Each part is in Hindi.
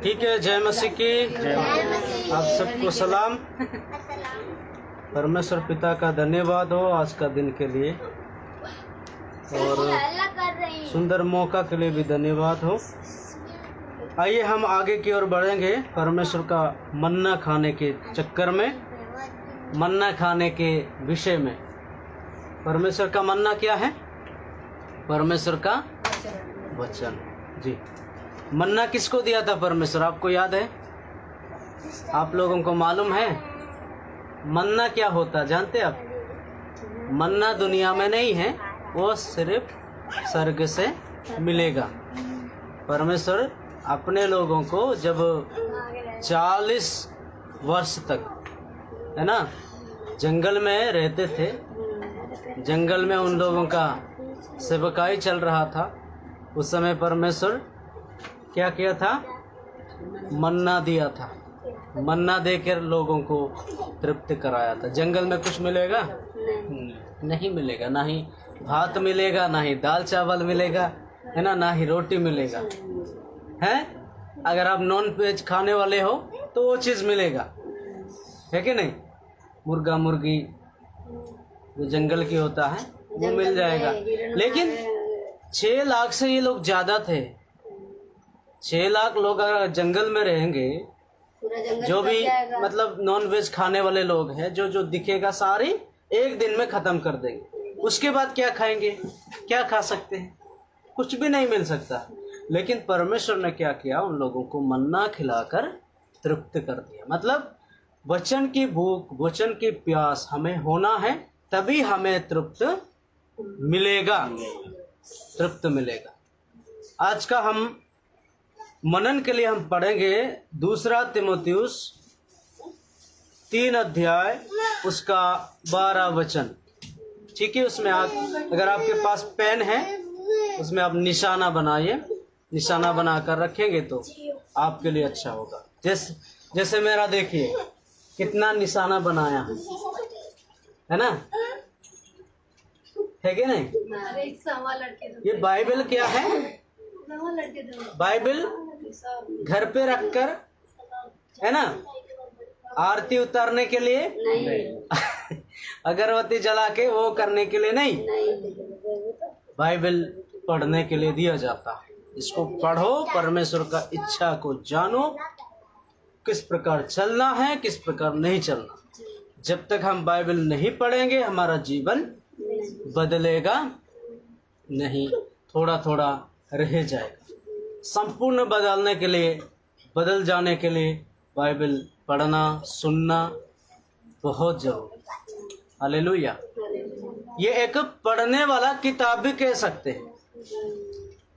ठीक है, जय मसीह की। आप सबको सलाम। परमेश्वर पिता का धन्यवाद हो आज का दिन के लिए, और सुंदर मौका के लिए भी धन्यवाद हो। आइए हम आगे की ओर बढ़ेंगे। परमेश्वर का मन्ना खाने के चक्कर में, मन्ना खाने के विषय में। परमेश्वर का मन्ना क्या है? परमेश्वर का वचन। जी, मन्ना किसको दिया था परमेश्वर? आपको याद है? आप लोगों को मालूम है मन्ना क्या होता? जानते आप? मन्ना दुनिया में नहीं है, वो सिर्फ स्वर्ग से मिलेगा। परमेश्वर अपने लोगों को जब 40 वर्ष तक, है ना, जंगल में रहते थे, जंगल में उन लोगों का सेवकाई चल रहा था, उस समय परमेश्वर क्या किया था? मन्ना दिया था। मन्ना देकर लोगों को तृप्त कराया था। जंगल में कुछ मिलेगा? नहीं मिलेगा। ना ही भात मिलेगा, ना ही दाल चावल मिलेगा, है ना ही रोटी मिलेगा। है, अगर आप नॉन वेज खाने वाले हो तो वो चीज़ मिलेगा, है कि नहीं? मुर्गा मुर्गी जो जंगल की होता है वो मिल जाएगा। लेकिन 6 लाख से ये लोग ज़्यादा थे। 6 लाख लोग अगर जंगल में रहेंगे, जो भी मतलब नॉन वेज खाने वाले लोग हैं, जो जो दिखेगा सारी एक दिन में ख़त्म कर देंगे। उसके बाद क्या खाएंगे? क्या खा सकते हैं? कुछ भी नहीं मिल सकता। लेकिन परमेश्वर ने क्या किया? उन लोगों को मन्ना खिलाकर तृप्त कर दिया। मतलब वचन की भूख, वचन की प्यास हमें होना है, तभी हमें तृप्त मिलेगा, तृप्त मिलेगा। आज का हम मनन के लिए हम पढ़ेंगे 2 तीमुथियुस 3 अध्याय उसका 12 वचन। ठीक है, उसमें अगर आपके पास पेन है उसमें आप निशाना बनाइए। निशाना बनाकर रखेंगे तो आपके लिए अच्छा होगा। जैसे मेरा देखिए कितना निशाना बनाया है ना, है कि नहीं? ये बाइबल क्या है? बाइबल घर पे रखकर, है ना, आरती उतारने के लिए नहीं। अगरबत्ती जला के वो करने के लिए नहीं, बाइबल पढ़ने के लिए दिया जाता है। इसको पढ़ो, परमेश्वर का इच्छा को जानो, किस प्रकार चलना है, किस प्रकार नहीं चलना। जब तक हम बाइबल नहीं पढ़ेंगे हमारा जीवन बदलेगा नहीं, थोड़ा थोड़ा रह जाएगा। संपूर्ण बदलने के लिए, बदल जाने के लिए बाइबल पढ़ना, सुनना बहुत जरूरी है। हालेलुया। ये एक पढ़ने वाला किताब भी कह सकते हैं।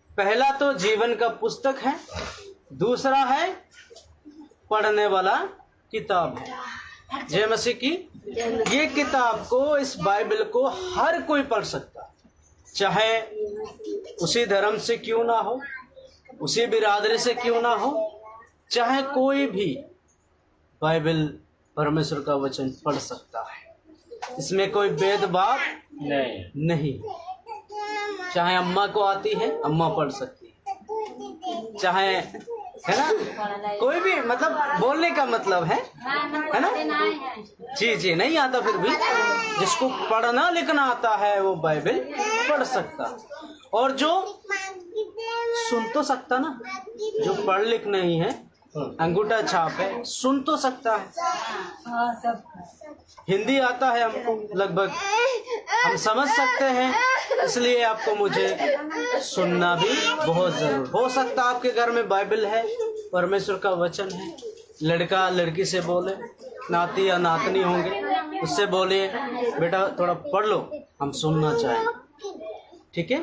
पहला तो जीवन का पुस्तक है, दूसरा है पढ़ने वाला किताब है। जय मसीह की। ये किताब को, इस बाइबल को हर कोई पढ़ सकता है, चाहे उसी धर्म से क्यों ना हो, उसी बिरादरी से क्यों ना हो, चाहे कोई भी बाइबल परमेश्वर का वचन पढ़ सकता है। इसमें कोई भेदभाव नहीं। चाहे अम्मा को आती है, अम्मा पढ़ सकती है, चाहे, है ना, कोई भी, मतलब बोलने का मतलब है ना? जी, नहीं आता फिर भी जिसको पढ़ना लिखना आता है वो बाइबल पढ़ सकता। और जो सुन तो सकता ना, जो पढ़ लिख नहीं है, अंगूठा छाप है, सुन तो सकता है। हिंदी आता है हमको लगभग, हम समझ सकते हैं, इसलिए आपको मुझे सुनना भी बहुत जरूर। हो सकता है आपके घर में बाइबल है, परमेश्वर का वचन है, लड़का लड़की से बोले, नाती या नातनी होंगे, उससे बोलिए बेटा थोड़ा पढ़ लो, हम सुनना चाहें। ठीक है?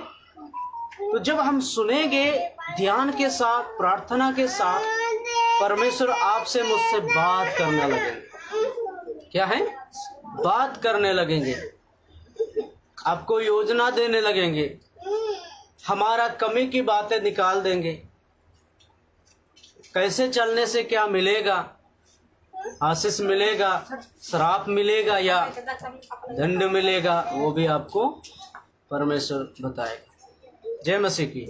तो जब हम सुनेंगे ध्यान के साथ, प्रार्थना के साथ, परमेश्वर आपसे मुझसे बात करने लगेंगे। क्या है? बात करने लगेंगे, आपको योजना देने लगेंगे, हमारा कमी की बातें निकाल देंगे। कैसे चलने से क्या मिलेगा, आशीष मिलेगा, श्राप मिलेगा या दंड मिलेगा, वो भी आपको परमेश्वर बताएगा। जय मसीह की।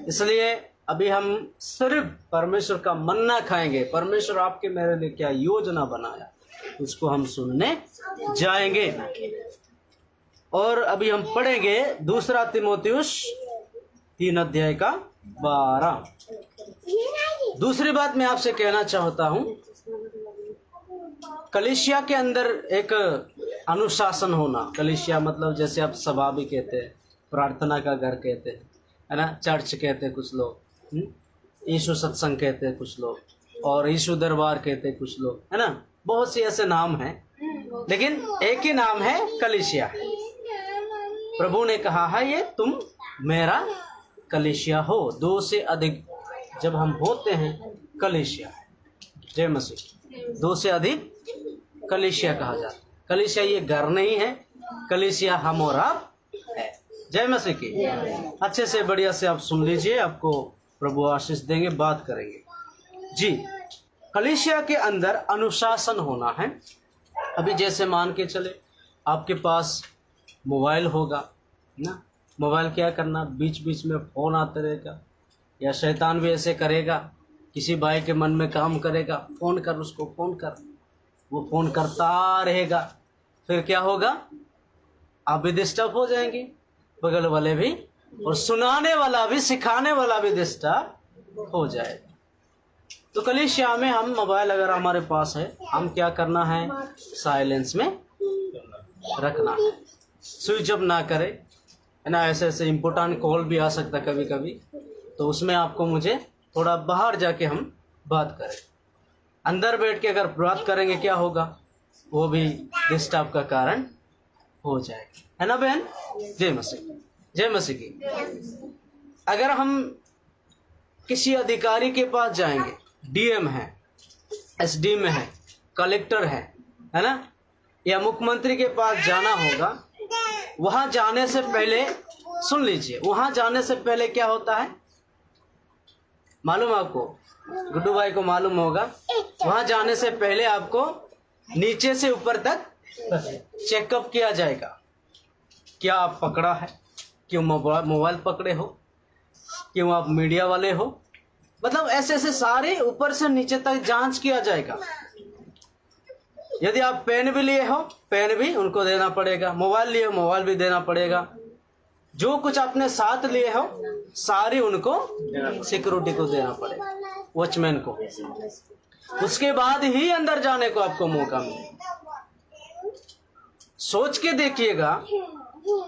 इसलिए अभी हम सिर्फ परमेश्वर का मन्ना खाएंगे। परमेश्वर आपके मेरे लिए क्या योजना बनाया उसको हम सुनने जाएंगे। और अभी हम पढ़ेंगे 2 तीमुथियुस 3:12। दूसरी बात मैं आपसे कहना चाहता हूं, कलीसिया के अंदर एक अनुशासन होना। कलीसिया मतलब जैसे आप सभा भी कहते हैं, प्रार्थना का घर कहते हैं, है ना, चर्च कहते हैं कुछ लोग, यीशु सत्संग कहते हैं कुछ लोग, और यीशु दरबार कहते हैं कुछ लोग, है ना। बहुत से ऐसे नाम हैं, लेकिन एक ही नाम है, कलीसिया। प्रभु ने कहा है ये तुम मेरा कलीसिया हो। 2 से अधिक जब हम होते हैं कलीसिया है। जय मसीह। 2 से अधिक कलीसिया कहा जाता है। कलीसिया ये घर नहीं है, कलीसिया हम और आप है। जय मसीह की। अच्छे से बढ़िया से आप सुन लीजिए, आपको प्रभु आशीष देंगे, बात करेंगे जी। कलीसिया के अंदर अनुशासन होना है। अभी जैसे मान के चले आपके पास मोबाइल होगा ना, मोबाइल क्या करना, बीच बीच में फोन आते रहेगा, या शैतान भी ऐसे करेगा, किसी भाई के मन में काम करेगा, फोन कर उसको, फोन कर, वो फोन करता रहेगा। फिर क्या होगा, आप भी डिस्टर्ब हो जाएंगे, बगल वाले भी, और सुनाने वाला भी, सिखाने वाला भी डिस्टर्ब हो जाएगा। तो कलीसिया में हम मोबाइल अगर हमारे पास है, हम क्या करना है, साइलेंस में रखना है, स्विच ऑफ ना करें, है ना। ऐसे ऐसे इम्पोर्टेंट कॉल भी आ सकता है कभी कभी, तो उसमें आपको मुझे थोड़ा बाहर जाके हम बात करें। अंदर बैठ के अगर बात करेंगे क्या होगा, वो भी डिस्टर्ब का कारण हो जाएगा, है ना बहन। जय मसीह। जय मसीह की। अगर हम किसी अधिकारी के पास जाएंगे, डीएम है, एसडी में है, कलेक्टर है ना, या मुख्यमंत्री के पास जाना होगा, वहां जाने से पहले सुन लीजिए, वहां जाने से पहले क्या होता है मालूम आपको, गुड्डू भाई को मालूम होगा। वहां जाने से पहले आपको नीचे से ऊपर तक चेकअप किया जाएगा। क्या आप पकड़ा है, क्यों मोबाइल पकड़े हो, क्यों आप मीडिया वाले हो, मतलब ऐसे ऐसे सारे ऊपर से नीचे तक जांच किया जाएगा। यदि आप पेन भी लिए हो, पेन भी उनको देना पड़ेगा, मोबाइल लिए हो, मोबाइल भी देना पड़ेगा। जो कुछ अपने साथ लिए हो सारी उनको सिक्योरिटी को देना पड़ेगा, वॉचमैन को। उसके बाद ही अंदर जाने को आपको मौका मिलेगा। सोच के देखिएगा,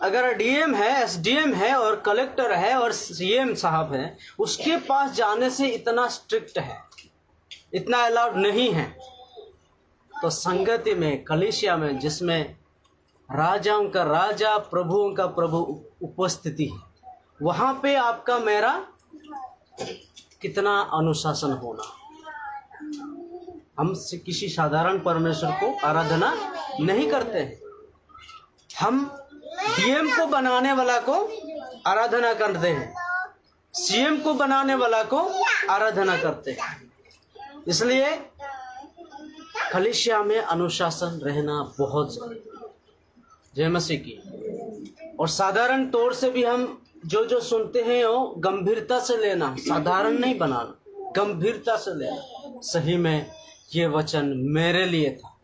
अगर डीएम है, एसडीएम है और कलेक्टर है और सीएम साहब है, उसके पास जाने से इतना स्ट्रिक्ट है, इतना अलाउड नहीं है, तो संगति में, कलीसिया में, जिसमें राजाओं का राजा, प्रभुओं का प्रभु उपस्थिति है, वहां पे आपका मेरा कितना अनुशासन होना। हम किसी साधारण परमेश्वर को आराधना नहीं करते हैं, हम डीएम को बनाने वाला को आराधना करते हैं, सीएम को बनाने वाला को आराधना करते हैं। इसलिए कलीसिया में अनुशासन रहना बहुत जरूरी है। जय मसीह की। और साधारण तौर से भी हम जो जो सुनते हैं वो गंभीरता से लेना, साधारण नहीं बनाना, गंभीरता से लेना। सही में ये वचन मेरे लिए था।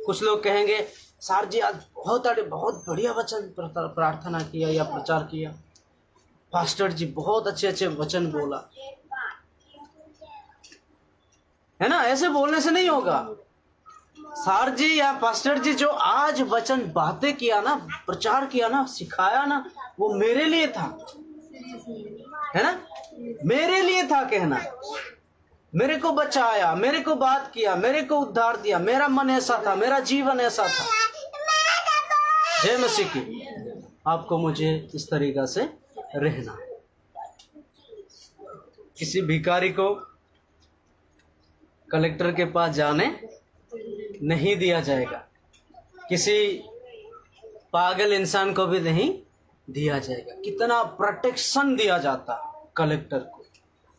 कुछ लोग कहेंगे सर जी आज बहुत बढ़िया वचन प्रार्थना किया या प्रचार किया, पास्टर जी बहुत अच्छे अच्छे वचन बोला, है ना। ऐसे बोलने से नहीं होगा। सर जी या पास्टर जी जो आज वचन बातें किया ना, प्रचार किया ना, सिखाया ना, वो मेरे लिए था, है ना, मेरे लिए था कहना, मेरे को बचाया, मेरे को बात किया, मेरे को उद्धार दिया, मेरा मन ऐसा था, मेरा जीवन ऐसा था। जय मसीह की। आपको मुझे इस तरीका से रहना है। किसी भिखारी को कलेक्टर के पास जाने नहीं दिया जाएगा, किसी पागल इंसान को भी नहीं दिया जाएगा। कितना प्रोटेक्शन दिया जाता कलेक्टर को,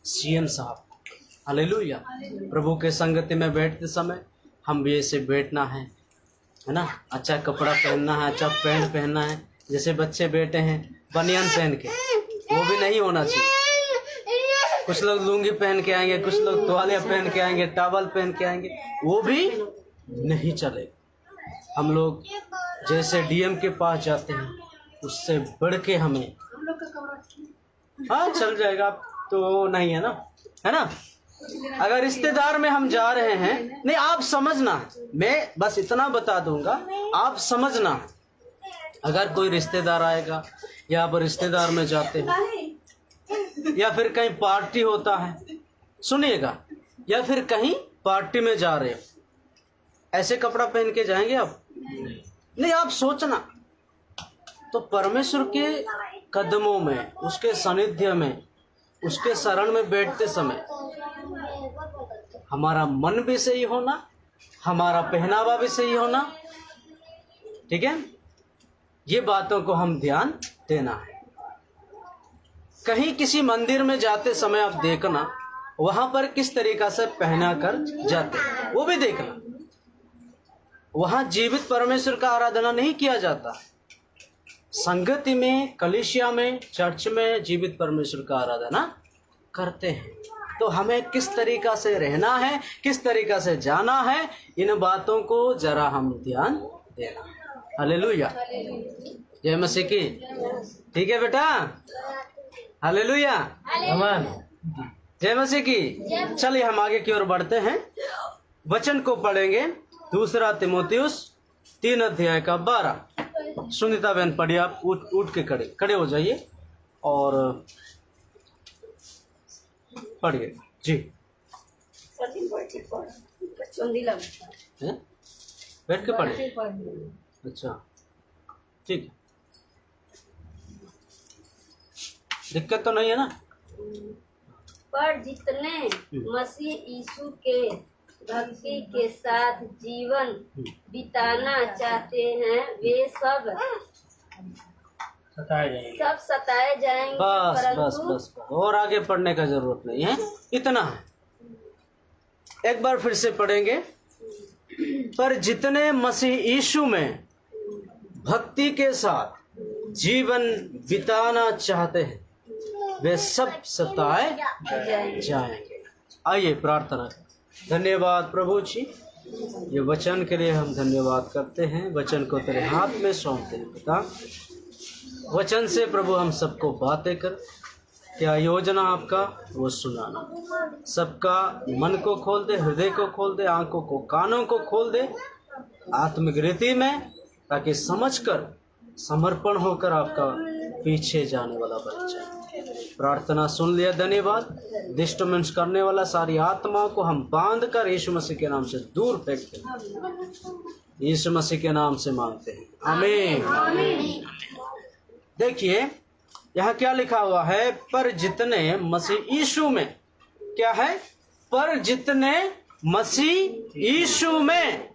सीएम साहब को। हालेलुया। प्रभु के संगति में बैठते समय हम भी ऐसे बैठना है ना। अच्छा कपड़ा पहनना है, अच्छा पैंट पहनना है। जैसे बच्चे बैठे हैं बनियान पहन के, वो भी नहीं होना चाहिए। कुछ लोग लुंगी पहन के आएंगे, कुछ लोग तौलिया पहन के आएंगे, टॉवल पहन के आएंगे, वो भी नहीं चलेगा। हम लोग जैसे डीएम के पास जाते हैं उससे बढ़ के हमें, हाँ चल जाएगा तो नहीं है ना। अगर रिश्तेदार में हम जा रहे हैं, नहीं आप समझना, मैं बस इतना बता दूंगा, आप समझना। अगर कोई रिश्तेदार आएगा या आप रिश्तेदार में जाते हैं या फिर कहीं पार्टी होता है, सुनिएगा, या फिर कहीं पार्टी में जा रहे हो, ऐसे कपड़ा पहन के जाएंगे आप? नहीं, आप सोचना। तो परमेश्वर के कदमों में, उसके सानिध्य में, उसके शरण में बैठते समय हमारा मन भी सही होना, हमारा पहनावा भी सही होना, ठीक है? ये बातों को हम ध्यान देना है। कहीं किसी मंदिर में जाते समय आप देखना, वहां पर किस तरीका से पहना कर जाते हैं, वो भी देखना। वहां जीवित परमेश्वर का आराधना नहीं किया जाता। संगति में, कलीसिया में, चर्च में जीवित परमेश्वर का आराधना करते हैं। तो हमें किस तरीका से रहना है, किस तरीका से जाना है, इन बातों को जरा हम ध्यान देना। हालेलुया, जय मसीह की। ठीक है बेटा, हालेलुया, जय मसीह की। चलिए हम आगे की ओर बढ़ते हैं, वचन को पढ़ेंगे। 2 तीमुथियुस 3 अध्याय का 12। सुनीता बहन पढ़िए, आप उठ के खड़े हो जाइए और पढ़िए जी। बैठ के पढ़िए। अच्छा ठीक है, दिक्कत तो नहीं है ना? पर जितने मसीह यीशु के भक्ति के साथ जीवन बिताना चाहते हैं वे सब सताए जाएंगे। बस और आगे पढ़ने का जरूरत नहीं है, इतना है। एक बार फिर से पढ़ेंगे। पर जितने मसीह यीशु में भक्ति के साथ जीवन बिताना चाहते हैं वे सब सताए जाएंगे। आइए प्रार्थना करें। धन्यवाद प्रभु जी, ये वचन के लिए हम धन्यवाद करते हैं। वचन को तेरे हाथ में सौंपते हैं पिता। वचन से प्रभु हम सबको बातें कर, क्या योजना आपका वो सुनाना। सबका मन को खोल दे, हृदय को खोल दे, आंखों को, कानों को खोल दे आत्मिक रीति में, ताकि समझकर समर्पण होकर आपका पीछे जाने वाला बन जाए। प्रार्थना सुन लिया, धन्यवाद। डिस्टर्बेंस करने वाला सारी आत्माओं को हम बांध कर यीशु मसीह के नाम से दूर फेंकते हैं। यीशु मसीह के नाम से मांगते हैं, आमीन। देखिए यहाँ क्या लिखा हुआ है, पर जितने मसीह यीशु में, क्या है? पर जितने मसीह यीशु में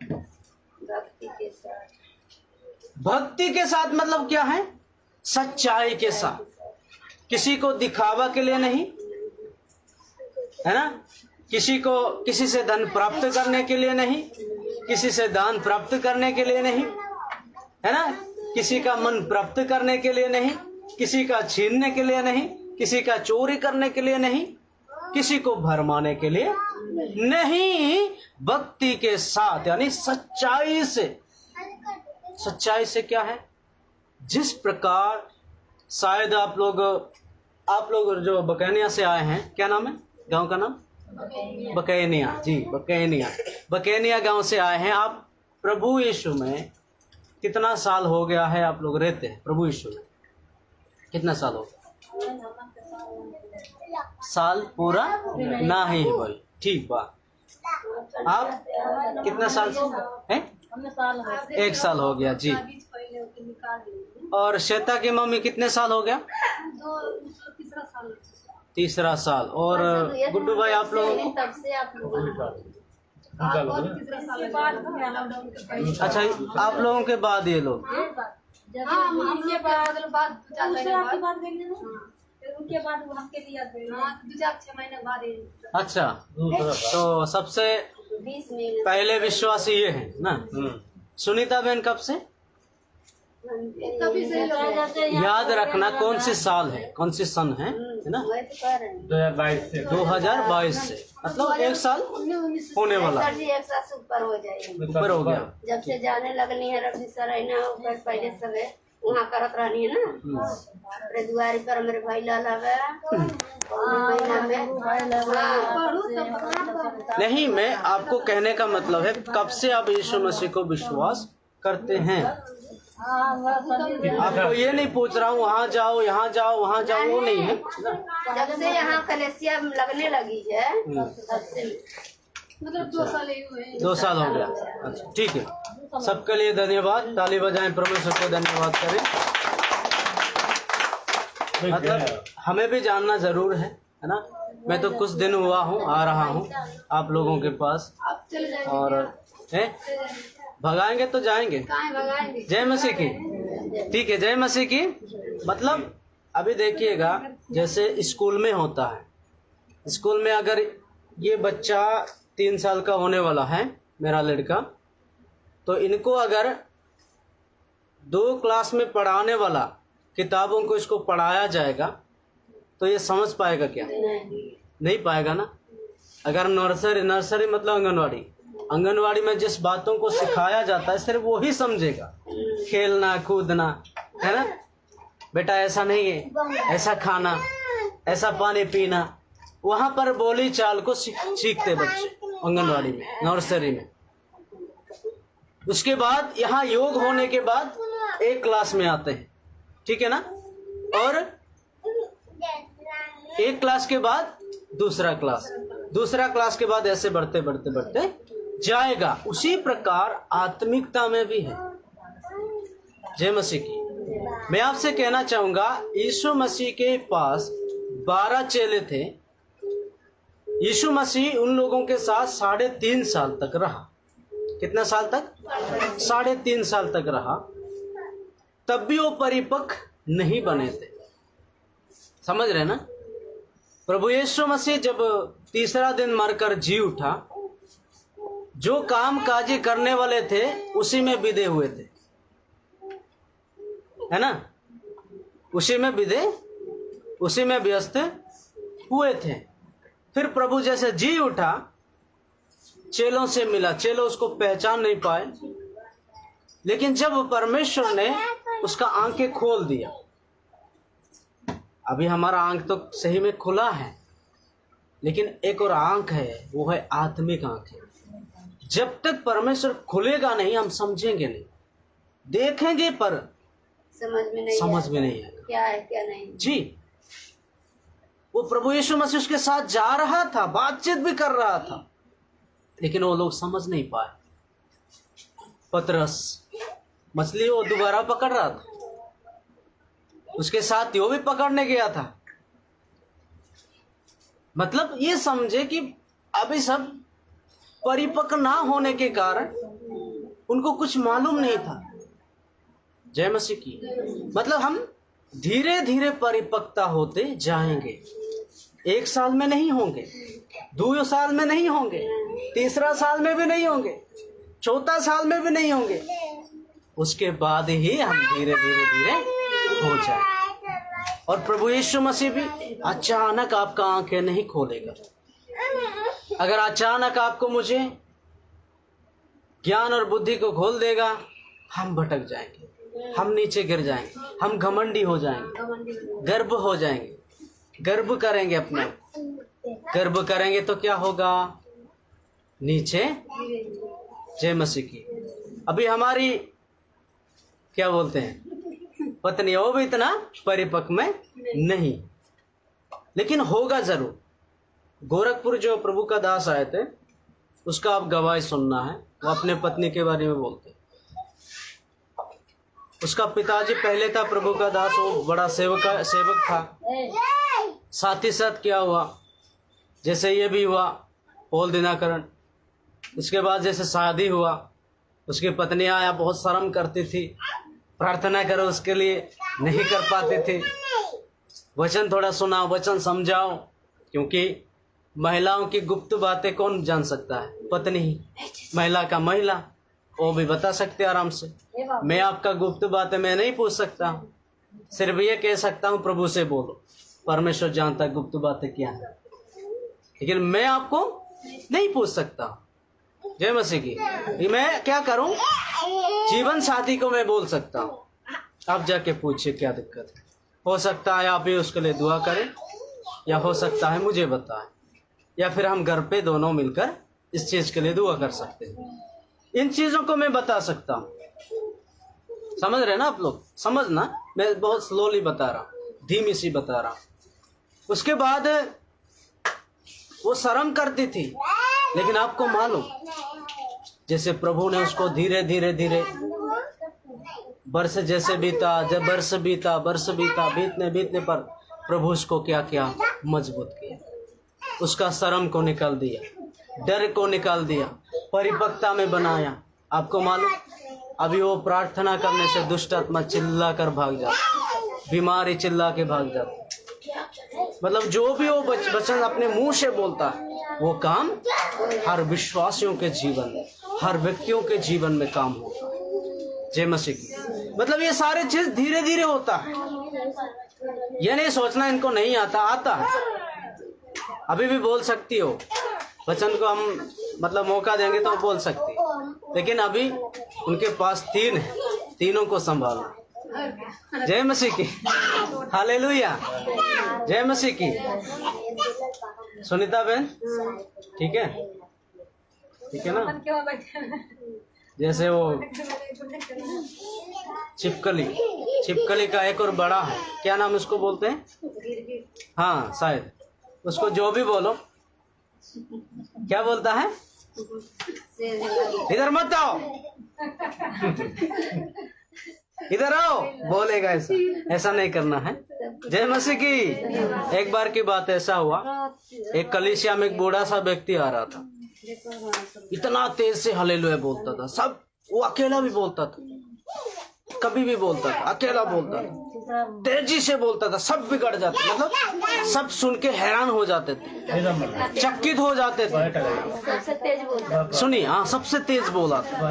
भक्ति के साथ मतलब क्या है? सच्चाई के साथ, किसी को दिखावा के लिए नहीं, है ना? किसी से धन प्राप्त करने के लिए नहीं, किसी से दान प्राप्त करने के लिए नहीं, है ना? किसी का मन प्राप्त करने के लिए नहीं, किसी का छीनने के लिए नहीं, किसी का चोरी करने के लिए नहीं, किसी को भरमाने के लिए नहीं, भक्ति के साथ यानी सच्चाई से। सच्चाई से क्या है? जिस प्रकार शायद आप लोग जो बकैनिया से आए हैं, क्या नाम है गांव का नाम? बकैनिया जी, बकैनिया गांव से आए हैं आप। प्रभु यीशु में कितना साल हो गया है आप लोग रहते हैं? प्रभु यीशु में कितना साल हो गया? साल पूरा नहीं बोल, ठीक बात। आप कितना साल से हैं? 1 साल हो गया जी। और श्वेता की मम्मी कितने साल हो गया? 3रा साल। और गुड्डू भाई आप लोग? अच्छा, आप लोगों के बाद ये लोग? अच्छा, तो सबसे पहले विश्वासी ये है ना? सुनीता बहन कब से? याद रखना कौन सी साल है, कौन सी सन है ना, 2022 से, मतलब 1 साल होने वाला, सर जी 1 साल से ऊपर हो जाएगा, ऊपर हो गया। जब से जाने लगनी है रबी सर है ना, पहले सब है वहाँ करत रहनी है ना, अरे दुआरी पर मेरे भाई लाल है नहीं, मैं आपको कहने का मतलब है कब से आप यीशु मसीह को विश्वास करते हैं। आपको ये नहीं पूछ रहा हूँ वहाँ जाओ यहाँ जाओ वहाँ जाओ, वो नहीं है। जब से यहाँ कलेसिया लगने लगी है तब से, मतलब 2 साल हो गया। अच्छा ठीक है, सबके लिए धन्यवाद, ताली बजाएं, परमेश्वर को धन्यवाद करें। मतलब हमें भी जानना जरूर है ना। मैं तो कुछ दिन हुआ हूँ, आ रहा हूँ आप लोगों के पास, और भगाएंगे तो जाएंगे। जय मसीह की, ठीक है, जय मसीह की। मतलब अभी देखिएगा, जैसे स्कूल में होता है, स्कूल में अगर ये बच्चा 3 साल का होने वाला है, मेरा लड़का, तो इनको अगर 2 क्लास में पढ़ाने वाला किताबों को इसको पढ़ाया जाएगा तो ये समझ पाएगा क्या? नहीं पाएगा ना। अगर नर्सरी मतलब आंगनवाड़ी में जिस बातों को सिखाया जाता है सिर्फ वो ही समझेगा, खेलना कूदना, है ना बेटा, ऐसा नहीं है, ऐसा खाना, ऐसा पानी पीना, वहां पर बोली चाल को सीखते बच्चे आंगनवाड़ी में, नर्सरी में। उसके बाद यहाँ योग होने के बाद 1 क्लास में आते हैं, ठीक है ना, और 1 क्लास के बाद दूसरा क्लास के बाद ऐसे बढ़ते जाएगा। उसी प्रकार आत्मिकता में भी है। जय मसीह की। मैं आपसे कहना चाहूंगा, यीशु मसीह के पास 12 चेले थे। यीशु मसीह उन लोगों के साथ 3.5 साल तक रहा। कितना साल तक? 3.5 साल तक रहा। तब भी वो परिपक्व नहीं बने थे। समझ रहे ना? प्रभु यीशु मसीह जब तीसरा दिन मरकर जी उठा, जो काम काजी करने वाले थे उसी में विदे हुए थे, है ना, उसी में विदे, उसी में व्यस्त हुए थे। फिर प्रभु जैसे जी उठा, चेलों से मिला, चेलों उसको पहचान नहीं पाए, लेकिन जब परमेश्वर ने उसका आंखें खोल दिया, अभी हमारा आंख तो सही में खुला है, लेकिन एक और आंख है, वो है आत्मिक आंख है। जब तक परमेश्वर खुलेगा नहीं हम समझेंगे नहीं, देखेंगे पर समझ में नहीं आएगा क्या है क्या नहीं। जी, वो प्रभु यीशु मसीह उसके साथ जा रहा था, बातचीत भी कर रहा था, लेकिन वो लोग समझ नहीं पाए। पतरस मछली वो दोबारा पकड़ रहा था, उसके साथ वो भी पकड़ने गया था। मतलब ये समझे कि अभी सब परिपक्व ना होने के कारण उनको कुछ मालूम नहीं था। जय मसीह की। मतलब हम धीरे धीरे परिपक्वता होते जाएंगे। 1 साल में नहीं होंगे, 2 साल में नहीं होंगे, 3 साल में भी नहीं होंगे, 4 साल में भी नहीं होंगे। उसके बाद ही हम धीरे धीरे हो जाए। और प्रभु यीशु मसीह भी अचानक आपका आंखें नहीं खोलेगा। अगर अचानक आपको मुझे ज्ञान और बुद्धि को खोल देगा, हम भटक जाएंगे, हम नीचे गिर जाएंगे, हम घमंडी हो जाएंगे, गर्व हो जाएंगे, गर्व करेंगे अपना। गर्व करेंगे तो क्या होगा? नीचे। जय मसीह की। अभी हमारी क्या बोलते हैं पत्नी, वो भी इतना परिपक्व में नहीं, लेकिन होगा जरूर। गोरखपुर जो प्रभु का दास आए थे, उसका आप गवाही सुनना है। वो अपने पत्नी के बारे में बोलते। उसका पिताजी पहले था प्रभु का दास, वो बड़ा सेवक था। साथ ही साथ क्या हुआ, जैसे ये भी हुआ पौल दिनाकरण, उसके बाद जैसे शादी हुआ, उसकी पत्नी आया, बहुत शर्म करती थी, प्रार्थना करो उसके लिए, नहीं कर पाते थे। वचन थोड़ा सुनाओ, वचन समझाओ, क्योंकि महिलाओं की गुप्त बातें कौन जान सकता है? पत्नी ही, महिला का महिला, वो भी बता सकते आराम से। मैं आपका गुप्त बातें मैं नहीं पूछ सकता हूँ, सिर्फ ये कह सकता हूँ प्रभु से बोलो, परमेश्वर जानता है गुप्त बातें क्या है, लेकिन मैं आपको नहीं पूछ सकता। जय मसीह की। मैं क्या करूं, जीवन साथी को मैं बोल सकता हूं, आप जाके पूछिए क्या दिक्कत है। हो सकता है आप भी उसके लिए दुआ करें, या हो सकता है मुझे बताएं, या फिर हम घर पे दोनों मिलकर इस चीज के लिए दुआ कर सकते हैं। इन चीजों को मैं बता सकता हूं। समझ रहे ना आप लोग? समझना, मैं बहुत स्लोली बता रहा हूं, धीमी सी बता रहा हूं। उसके बाद वो शर्म करती थी, लेकिन आपको मालूम जैसे प्रभु ने उसको धीरे धीरे धीरे वर्ष जैसे बीता, जब वर्ष बीता बीतने बीतने पर प्रभु उसको क्या किया, मजबूत किया, उसका शर्म को निकाल दिया, डर को निकाल दिया, परिपक्वता में बनाया। आपको मालूम अभी वो प्रार्थना करने से दुष्ट आत्मा चिल्ला कर भाग जाता, बीमारी चिल्ला के भाग जाती। मतलब जो भी वो वचन अपने मुंह से बोलता है वो काम हर विश्वासियों के जीवन में, हर व्यक्तियों के जीवन में काम होता है। जय मसीह की। मतलब ये सारे चीज धीरे धीरे होता है, ये नहीं सोचना इनको नहीं आता, आता है। अभी भी बोल सकती हो, वचन को हम मतलब मौका देंगे तो बोल सकती, लेकिन अभी उनके पास 3 है, तीनों को संभालना। जय मसीह की। हालेलुया। जय मसीह की। सुनीता बहन ठीक है, ठीक है ना? जैसे वो छिपकली का एक और बड़ा है, क्या नाम उसको बोलते हैं? हाँ शायद, उसको जो भी बोलो क्या बोलता है, इधर मत आओ, इधर आओ, बोलेगा। ऐसा नहीं करना है। जय मसीह की। एक बार की बात ऐसा हुआ, एक कलीसिया में एक बूढ़ा सा व्यक्ति आ रहा था, इतना तेज से हालेलुया बोलता था, सब वो अकेला भी बोलता था, कभी भी बोलता था, अकेला बोलता था, तेजी से बोलता था, सब बिगड़ जाते, मतलब सब सुन के हैरान हो जाते थे, चकित हो जाते थे। सुनिए, हाँ सबसे तेज बोला था।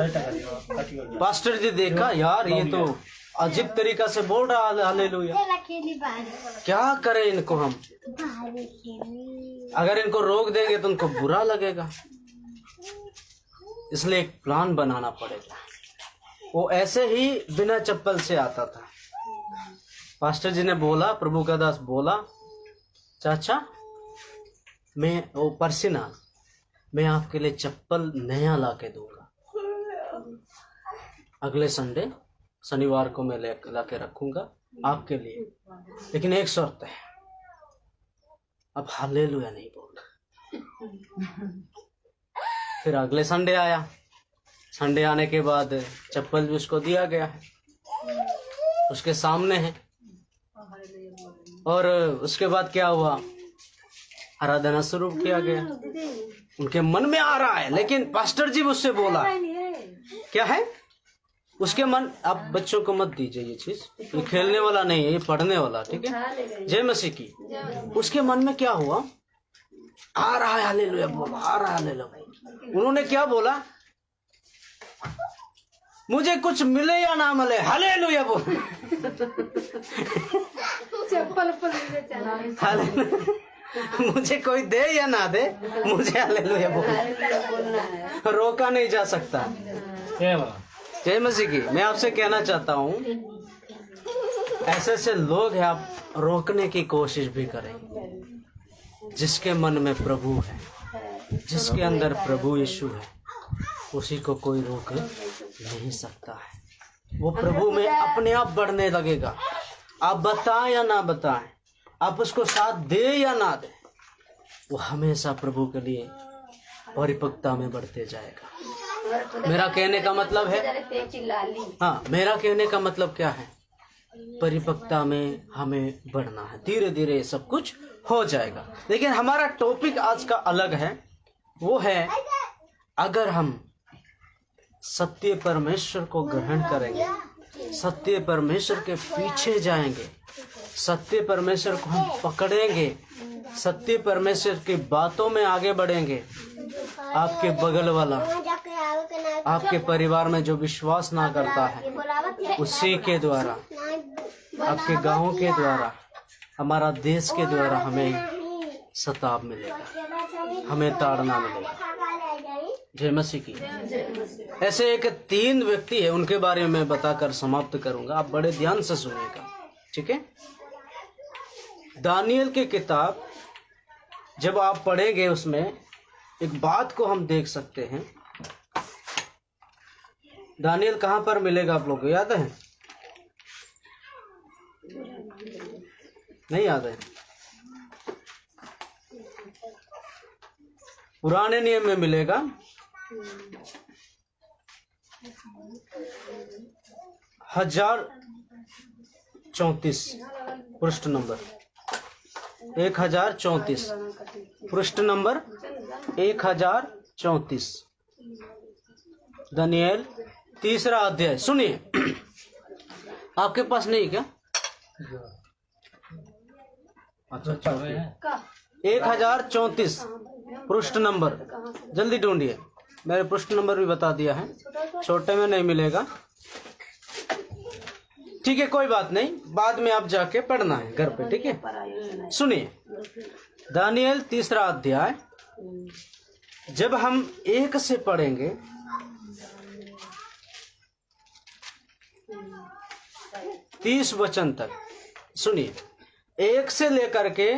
पास्टर जी देखा, यार ये तो अजीब तरीका से बोल रहा है हालेलुया, क्या करें इनको हम, अगर इनको रोक देंगे तो उनको बुरा लगेगा, इसलिए एक प्लान बनाना पड़ेगा। वो ऐसे ही बिना चप्पल से आता था। पास्टर जी ने बोला, प्रभु का दास बोला, चाचा मैं वो परसिना, मैं आपके लिए चप्पल नया ला के दूंगा, अगले संडे शनिवार को मैं ला के रखूंगा आपके लिए, लेकिन एक शर्त है, अब हालेलुया नहीं बोलना। फिर अगले संडे आया, संडे आने के बाद चप्पल भी उसको दिया गया है, उसके सामने है। और उसके बाद क्या हुआ, आराधना शुरू किया गया, उनके मन में आ रहा है, लेकिन पास्टर जी उससे बोला क्या है उसके मन, आप बच्चों को मत दीजिए ये चीज, ये खेलने वाला नहीं है, ये पढ़ने वाला, ठीक है? जय मसीह की। उसके मन में क्या हुआ, आ रहा है हालेलुया बोला, आ रहा है हालेलुया। उन्होंने क्या बोला, मुझे कुछ मिले या ना मिले हालेलुया बोल। मुझे कोई दे या ना दे, मुझे हालेलुया बोल, रोका नहीं जा सकता। जय मसीह की। मैं आपसे कहना चाहता हूँ, ऐसे ऐसे लोग हैं, आप रोकने की कोशिश भी करें। जिसके मन में प्रभु है, जिसके अंदर प्रभु यीशु है, उसी को कोई रोक नहीं सकता है। वो प्रभु में अपने आप बढ़ने लगेगा। आप बताएं या ना बताएं, आप उसको साथ दे या ना दे, वो हमेशा प्रभु के लिए परिपक्वता में बढ़ते जाएगा। मेरा कहने का मतलब है, हाँ मेरा कहने का मतलब क्या है, परिपक्वता में हमें बढ़ना है, धीरे धीरे सब कुछ हो जाएगा। लेकिन हमारा टॉपिक आज का अलग है, वो है अगर हम सत्य परमेश्वर को ग्रहण करेंगे, सत्य परमेश्वर के पीछे जाएंगे, सत्य परमेश्वर को हम पकड़ेंगे, सत्य परमेश्वर की बातों में आगे बढ़ेंगे, आपके बगल वाला आपके परिवार में जो विश्वास ना करता है, उसी के द्वारा, आपके गांव के द्वारा, हमारा देश के द्वारा हमें सताव मिलेगा, हमें ताड़ना मिलेगा। जय मसीह की। ऐसे एक 3 व्यक्ति है, उनके बारे में मैं बताकर समाप्त करूंगा, आप बड़े ध्यान से सुनिएगा, ठीक है। दानियल की किताब जब आप पढ़ेंगे, उसमें एक बात को हम देख सकते हैं। दानियल कहां पर मिलेगा आप लोगों को याद है? नहीं याद है? पुराने नियम में मिलेगा 1034 पृष्ठ नंबर 1034, पृष्ठ नंबर 1034, दानियल 3रा अध्याय। सुनिए, आपके पास नहीं क्या? अच्छा, 1034 पृष्ठ नंबर, जल्दी ढूंढिए। मैंने पृष्ठ नंबर भी बता दिया है, छोटे में नहीं मिलेगा, ठीक है, कोई बात नहीं, बाद में आप जाके पढ़ना है घर पे, ठीक है। सुनिए, दानियल 3रा अध्याय, जब हम 1 से पढ़ेंगे, 30 वचन तक, सुनिए, 1 से लेकर के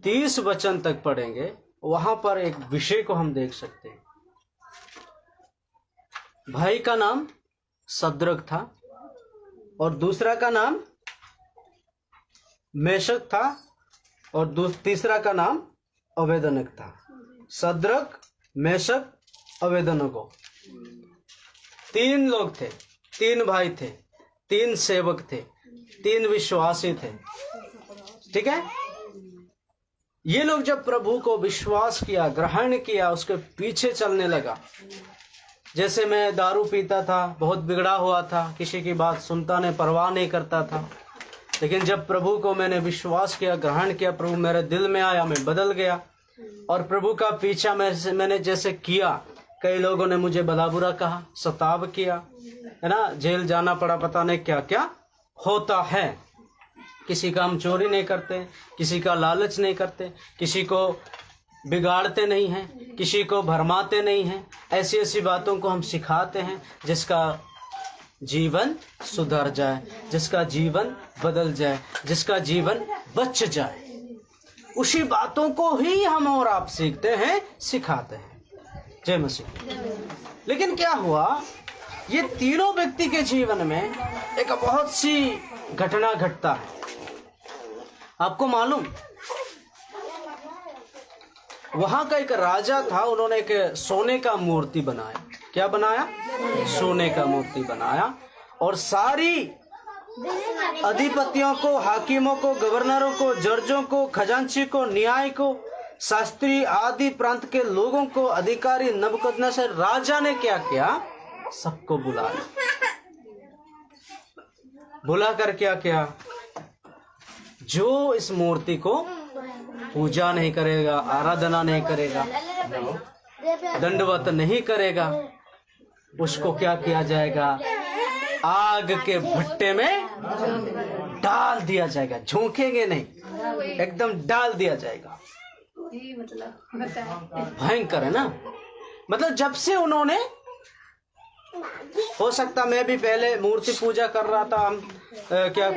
30 वचन तक पढ़ेंगे, वहां पर एक विषय को हम देख सकते हैं। भाई का नाम सद्रक था और दूसरा का नाम मेशक था और तीसरा का नाम अबेदनगो था। सद्रक, मेशक, अबेदनगो 3 लोग थे, 3 भाई थे, 3 सेवक थे, 3 विश्वासी थे, ठीक है। ये लोग जब प्रभु को विश्वास किया, ग्रहण किया, उसके पीछे चलने लगा। जैसे मैं दारू पीता था, बहुत बिगड़ा हुआ था, किसी की बात सुनता नहीं, परवाह नहीं करता था, लेकिन जब प्रभु को मैंने विश्वास किया, ग्रहण किया, प्रभु मेरे दिल में आया, मैं बदल गया और प्रभु का पीछा मैंने जैसे किया। कई लोगों ने मुझे भला बुरा कहा, सताव किया, है ना, जेल जाना पड़ा, पता नहीं क्या क्या होता है। किसी का हम चोरी नहीं करते, किसी का लालच नहीं करते, किसी को बिगाड़ते नहीं हैं, किसी को भरमाते नहीं हैं। ऐसी ऐसी बातों को हम सिखाते हैं जिसका जीवन सुधर जाए, जिसका जीवन बदल जाए, जिसका जीवन बच जाए। उसी बातों को ही हम और आप सीखते हैं, सिखाते हैं। जय मसीह। लेकिन क्या हुआ, ये तीनों व्यक्ति के जीवन में एक बहुत सी घटना घटता है। आपको मालूम, वहां का एक राजा था, उन्होंने एक सोने का मूर्ति बनाया। क्या बनाया? सोने का मूर्ति बनाया और सारी अधिपतियों को, हाकिमों को, गवर्नरों को, जजों को, खजांची को, न्याय को, शास्त्री आदि प्रांत के लोगों को, अधिकारी नबूकदनेस्सर राजा ने क्या किया? सबको बुलाया। बुलाकर क्या किया? जो इस मूर्ति को पूजा नहीं करेगा, आराधना नहीं करेगा, दंडवत नहीं करेगा, उसको क्या किया जाएगा? आग के भट्टे में डाल दिया जाएगा। झोंकेंगे नहीं, एकदम डाल दिया जाएगा। भयंकर है ना। मतलब जब से उन्होंने, हो सकता मैं भी पहले मूर्ति पूजा कर रहा था, हम क्या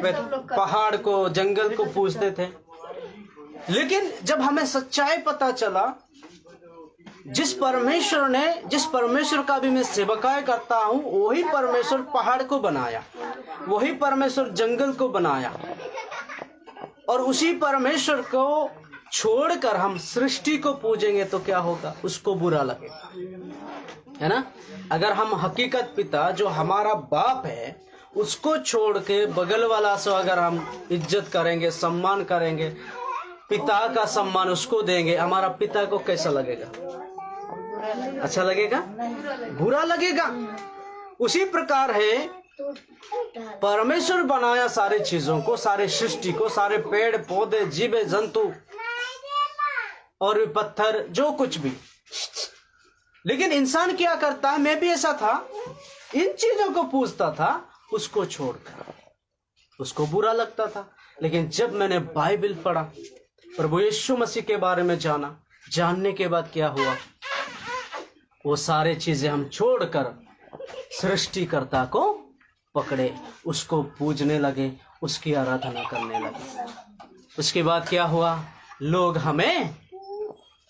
पहाड़ को, जंगल को पूजते थे, लेकिन जब हमें सच्चाई पता चला, जिस परमेश्वर का भी मैं सेवकाई करता हूँ, वही परमेश्वर पहाड़ को बनाया, वही परमेश्वर जंगल को बनाया, और उसी परमेश्वर को छोड़कर हम सृष्टि को पूजेंगे तो क्या होगा? उसको बुरा लगेगा, है ना। अगर हम हकीकत पिता जो हमारा बाप है उसको छोड़ के बगल वाला से अगर हम इज्जत करेंगे, सम्मान करेंगे, पिता का सम्मान उसको देंगे, हमारा पिता को कैसा लगेगा? अच्छा लगेगा? बुरा लगेगा। उसी प्रकार है, परमेश्वर बनाया सारे चीजों को, सारे सृष्टि को, सारे पेड़ पौधे, जीव जंतु और पत्थर, जो कुछ भी, लेकिन इंसान क्या करता है, मैं भी ऐसा था, इन चीजों को पूछता था, उसको छोड़कर उसको बुरा लगता था। लेकिन जब मैंने बाइबल पढ़ा, प्रभु यीशु मसीह के बारे में जाना, जानने के बाद क्या हुआ, वो सारे चीजें हम छोड़कर सृष्टिकर्ता को पकड़े, उसको पूजने लगे, उसकी आराधना करने लगे। उसके बाद क्या हुआ, लोग हमें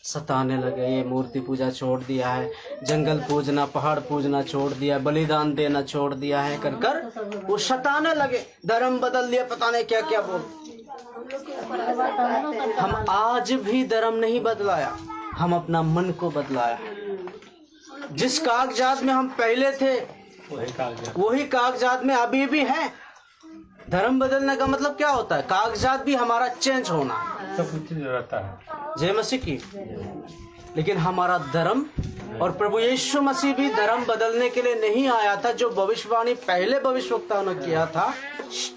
सताने लगे, ये मूर्ति पूजा छोड़ दिया है, जंगल पूजना, पहाड़ पूजना छोड़ दिया, बलिदान देना छोड़ दिया है, कर कर वो सताने लगे, धर्म बदल लिया, पता नहीं क्या क्या बोल। हम आज भी धर्म नहीं बदलाया, हम अपना मन को बदलाया। जिस कागजात में हम पहले थे वही कागजात में अभी भी है। धर्म बदलने का मतलब क्या होता है, कागजात भी हमारा चेंज होना, सब कुछ रहता है, जय मसीह की। लेकिन हमारा धर्म, और प्रभु यीशु मसीह भी धर्म बदलने के लिए नहीं आया था। जो भविष्यवाणी पहले भविष्यवक्ताओं ने किया था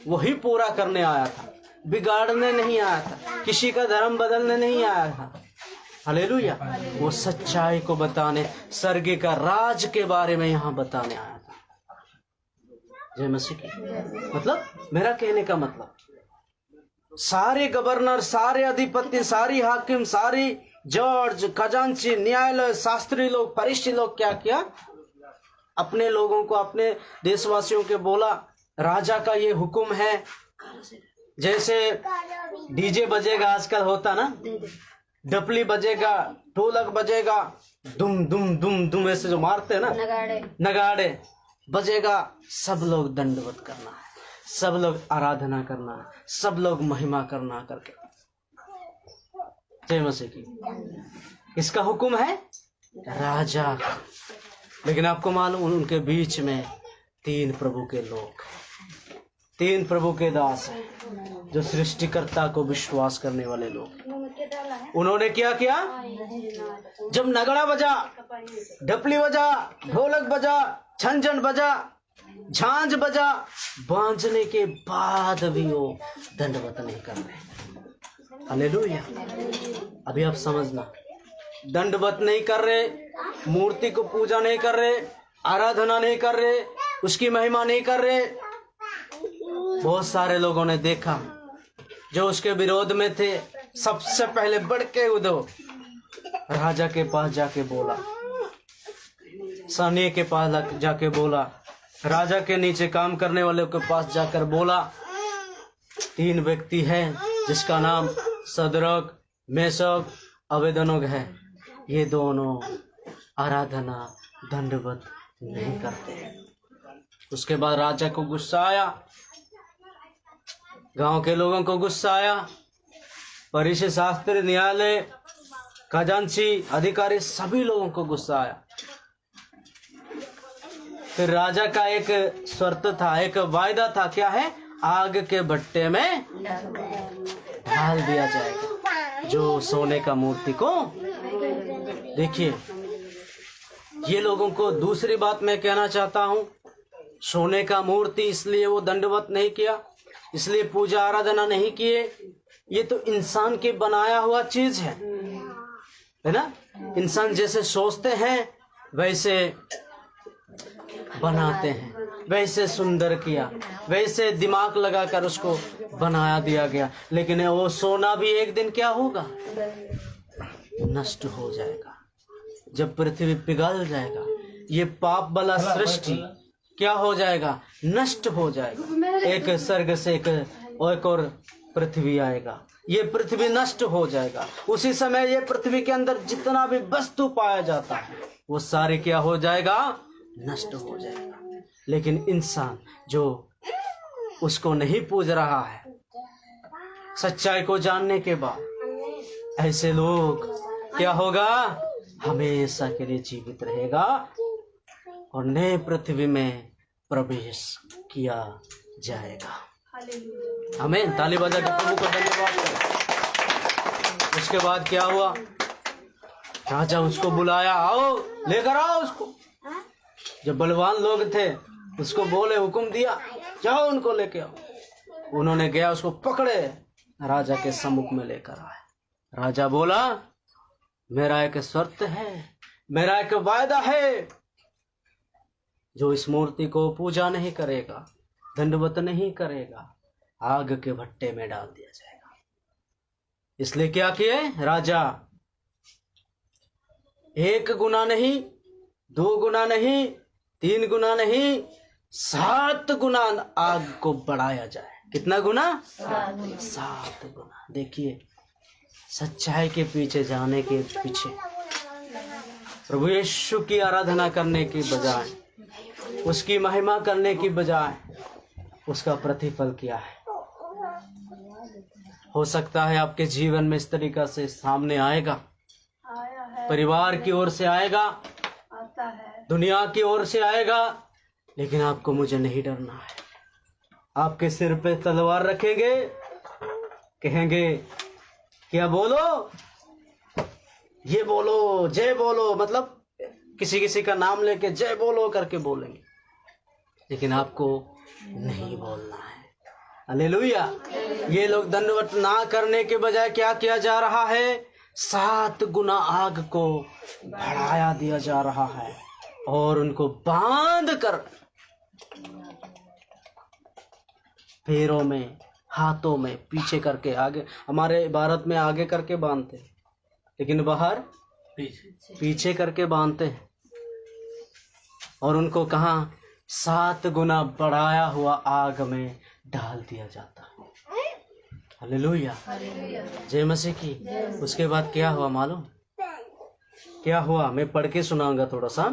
वही पूरा करने आया था, बिगाड़ने नहीं आया था, किसी का धर्म बदलने नहीं आया था। हालेलुया। वो सच्चाई को बताने, स्वर्ग का राज के बारे में यहाँ बताने आया था। जय मसीह की। मतलब मेरा कहने का मतलब, सारे गवर्नर, सारे अधिपति, सारी हाकिम, सारी जज, खजांची, न्यायालय, शास्त्री लोग, फरीसी लोग क्या किया, अपने लोगों को, अपने देशवासियों के बोला, राजा का ये हुक्म है। जैसे डीजे बजेगा आजकल होता ना, डपली बजेगा, ढोलक बजेगा, दुम दुम दुम दुम ऐसे जो मारते हैं ना, नगाड़े बजेगा, सब लोग दंडवत करना है, सब लोग आराधना करना है, सब लोग महिमा करना करके। जय मसीह की। इसका हुक्म है राजा का। लेकिन आपको मालूम, उनके बीच में 3 प्रभु के लोग, 3 प्रभु के दास हैं, जो सृष्टिकर्ता को विश्वास करने वाले लोग। उन्होंने क्या किया, जब नगड़ा बजा, डपली बजा, ढोलक बजा, झंझन बजा, झांझ बजा, बांझने के बाद भी वो दंडवत नहीं कर रहे। हालेलुया। अभी आप समझना, दंडवत नहीं कर रहे, मूर्ति को पूजा नहीं कर रहे, आराधना नहीं कर रहे, उसकी महिमा नहीं कर रहे। बहुत सारे लोगों ने देखा जो उसके विरोध में थे, सबसे पहले बढ़ के उधो राजा के पास जाके बोला, सैनिक के पास जाके बोला, राजा के नीचे काम करने वाले के पास जाकर बोला, 3 व्यक्ति हैं जिसका नाम सदरक, मेशक, अबेदनोग है, ये दोनों आराधना दंडवत नहीं करते। उसके बाद राजा को गुस्सा आया, गांव के लोगों को गुस्सा आया, फरीसी, शास्त्री, न्यायालय, खजांची, अधिकारी, सभी लोगों को गुस्सा आया। फिर राजा का एक शर्त था, एक वायदा था, क्या है, आग के भट्टे में डाल दिया जाएगा जो सोने का मूर्ति को। देखिए, ये लोगों को दूसरी बात मैं कहना चाहता हूँ, सोने का मूर्ति इसलिए वो दंडवत नहीं किया, इसलिए पूजा आराधना नहीं किए, ये तो इंसान के बनाया हुआ चीज है ना। इंसान जैसे सोचते हैं वैसे बनाते हैं, वैसे सुंदर किया, वैसे दिमाग लगाकर उसको बनाया दिया गया। लेकिन वो सोना भी एक दिन क्या होगा, नष्ट हो जाएगा। जब पृथ्वी पिघल जाएगा, ये पाप वाला सृष्टि क्या हो जाएगा, नष्ट हो जाएगा। एक स्वर्ग से एक और पृथ्वी आएगा, ये पृथ्वी नष्ट हो जाएगा। उसी समय ये पृथ्वी के अंदर जितना भी वस्तु पाया जाता है वो सारे क्या हो जाएगा, नष्ट हो जाएगा। लेकिन इंसान जो उसको नहीं पूज रहा है, सच्चाई को जानने के बाद, ऐसे लोग क्या होगा, हमेशा के लिए जीवित रहेगा और नए पृथ्वी में प्रवेश किया जाएगा। हमें ताली बजा के प्रभु को धन्यवाद करें। उसके बाद क्या हुआ, राजा उसको बुलाया, आओ लेकर आओ उसको। जब बलवान लोग थे उसको बोले, हुक्म दिया, जाओ उनको लेके आओ। उन्होंने गया, उसको पकड़े, राजा के सम्मुख में लेकर आए। राजा बोला, मेरा एक शर्त है, मेरा एक वायदा है, जो इस मूर्ति को पूजा नहीं करेगा, दंडवत नहीं करेगा, आग के भट्टे में डाल दिया जाएगा। इसलिए क्या किए राजा? 1 गुना नहीं, 2 गुना नहीं, 3 गुना नहीं, 7 गुना आग को बढ़ाया जाए। कितना गुना? 7 गुना। देखिए, सच्चाई के पीछे जाने के पीछे, प्रभु यीशु की आराधना करने की बजाय, उसकी महिमा करने की बजाय, उसका प्रतिफल क्या है? हो सकता है आपके जीवन में इस तरीका से सामने आएगा, परिवार की ओर से आएगा, दुनिया की ओर से आएगा, लेकिन आपको मुझे नहीं डरना है। आपके सिर पे तलवार रखेंगे, कहेंगे क्या बोलो, ये बोलो, जय बोलो, मतलब किसी का नाम लेके जय बोलो करके बोलेंगे, लेकिन आपको नहीं बोलना है। हालेलुया। ये लोग दंडवत ना करने के बजाय क्या किया जा रहा है? 7 गुना आग को बढ़ाया दिया जा रहा है और उनको बांध कर पैरों में, हाथों में, पीछे करके, आगे हमारे भारत में आगे करके बांधते, लेकिन बाहर पीछे करके बांधते हैं। और उनको कहाँ 7 गुना बढ़ाया हुआ आग में डाल दिया जाता है। हालेलुया, जय मसीह की। उसके बाद क्या हुआ मालूम? क्या हुआ? मैं पढ़ के सुनाऊंगा थोड़ा सा।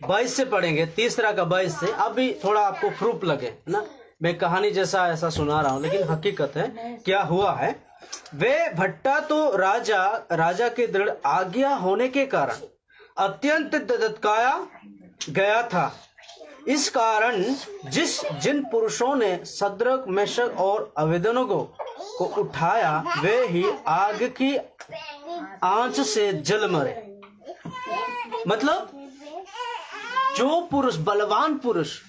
22 से पढ़ेंगे, तीसरा का 22 से। अभी थोड़ा आपको प्रूफ लगे ना, मैं कहानी जैसा ऐसा सुना रहा हूँ, लेकिन हकीकत है क्या हुआ है। वे भट्टा तो राजा के दृढ़ आज्ञा होने के कारण अत्यंत धधकाया गया था। इस कारण जिन पुरुषों ने सद्रक, मेशक और अबेदनगो को उठाया, वे ही आग की आंच से जल मरे। मतलब जो पुरुष, बलवान पुरुष,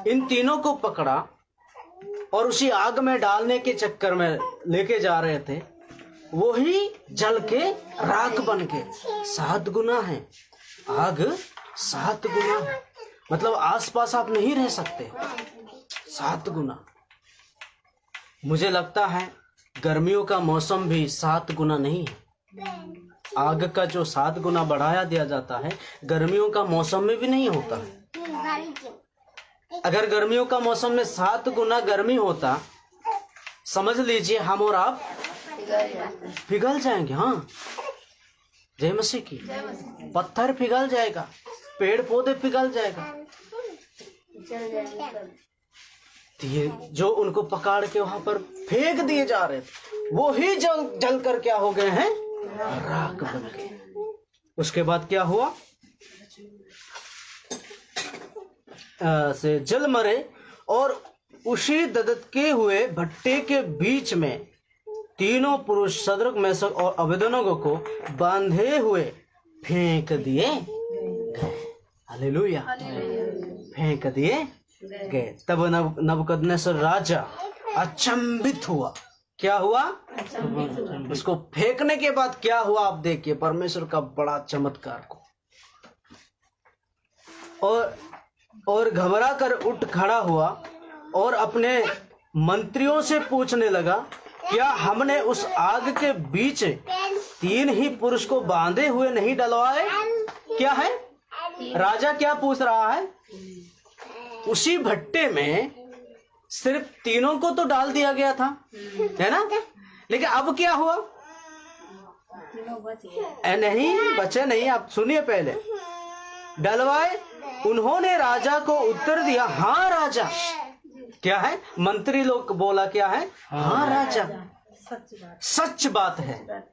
इन तीनों को पकड़ा और उसी आग में डालने के चक्कर में लेके जा रहे थे, वो ही जल के राख बन के 7 गुना है आग, 7 गुना है। मतलब आसपास आप नहीं रह सकते, 7 गुना। मुझे लगता है गर्मियों का मौसम भी 7 गुना नहीं है। आग का जो 7 गुना बढ़ाया दिया जाता है, गर्मियों का मौसम में भी नहीं होता है। अगर गर्मियों का मौसम में 7 गुना गर्मी होता, समझ लीजिए हम और आप पिघल जाएंगे। हाँ, जय मसीह की। पत्थर पिघल जाएगा, पेड़ पौधे पिघल जाएगा। ये जो उनको पकड़ के वहां पर फेंक दिए जा रहे थे, वो ही जल कर क्या हो गए हैं? राख बन गए। उसके बाद क्या हुआ? से जल मरे और उसी धधके हुए भट्टे के बीच में तीनों पुरुष सद्रक, मेशक और अबेदनगो को बांधे हुए फेंक दिए गए। हालेलुया, फेंक दिए गए। तब नबूकदनेस्सर राजा अचंभित हुआ। क्या हुआ? उसको फेंकने के बाद क्या हुआ? आप देखिए परमेश्वर का बड़ा चमत्कार को। और घबरा कर उठ खड़ा हुआ और अपने मंत्रियों से पूछने लगा, क्या हमने उस आग के बीच 3 ही पुरुष को बांधे हुए नहीं डलवाए? क्या है? राजा क्या पूछ रहा है? उसी भट्टे में सिर्फ 3 को तो डाल दिया गया था, है ना? लेकिन अब क्या हुआ? नहीं बचे नहीं। आप सुनिए, पहले डलवाए। उन्होंने राजा को उत्तर दिया, हाँ राजा। क्या है? मंत्री लोग बोला क्या है? हाँ राजा। सच बात है,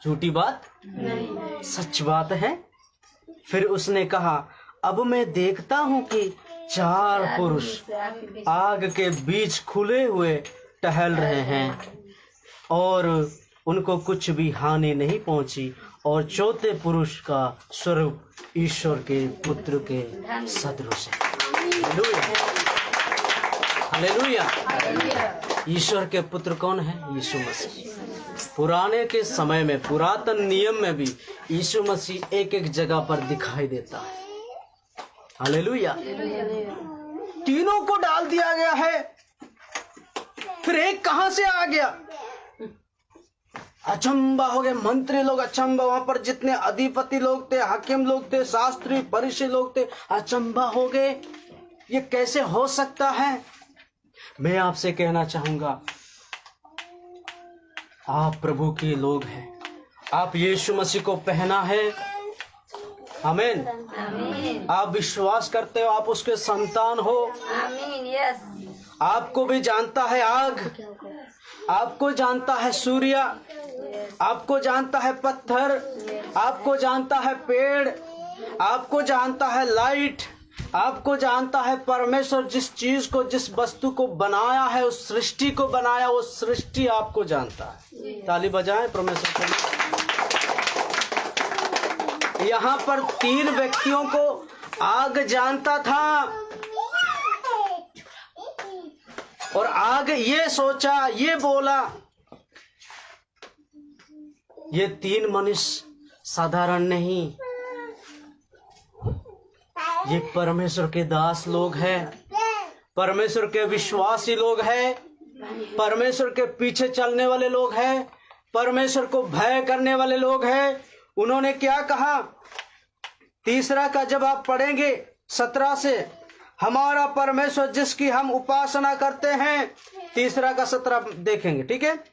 झूठी बात नहीं, सच बात है। फिर उसने कहा, अब मैं देखता हूं कि 4 पुरुष आग के बीच खुले हुए टहल रहे हैं और उनको कुछ भी हानि नहीं पहुंची, और 4थे पुरुष का स्वरूप ईश्वर के पुत्र के सदृश है। Hallelujah, hallelujah. ईश्वर के पुत्र कौन है? यीशु मसीह। पुराने के समय में, पुरातन नियम में भी यीशु मसीह एक एक जगह पर दिखाई देता है। हालेलुया। तीनों को डाल दिया गया है, फिर एक कहां से आ गया? अचंबा हो गए मंत्री लोग, अचंबा, वहां पर जितने अधिपति लोग थे, हाकिम लोग थे, शास्त्री फरीसी लोग थे, अचंबा हो गए, ये कैसे हो सकता है? मैं आपसे कहना चाहूंगा, आप प्रभु के लोग हैं, आप यीशु मसीह को पहना है। आमीन। आप विश्वास करते हो, आप उसके संतान हो। आमीन। यस। आपको भी जानता है आग, आपको जानता है सूर्य, आपको जानता है पत्थर, आपको जानता है पेड़, आपको जानता है लाइट, आपको जानता है परमेश्वर जिस चीज को, जिस वस्तु को बनाया है, उस सृष्टि को बनाया, वो सृष्टि आपको जानता है। ताली बजाएं परमेश्वर के लिए। यहाँ पर 3 व्यक्तियों को आग जानता था, और आग ये सोचा, ये बोला, ये 3 मनुष्य साधारण नहीं, ये परमेश्वर के दास लोग हैं, परमेश्वर के विश्वासी लोग हैं, परमेश्वर के पीछे चलने वाले लोग हैं, परमेश्वर को भय करने वाले लोग हैं। उन्होंने क्या कहा? तीसरा का जब आप पढ़ेंगे 17 से, हमारा परमेश्वर जिसकी हम उपासना करते हैं, तीसरा का 17 देखेंगे, ठीक है।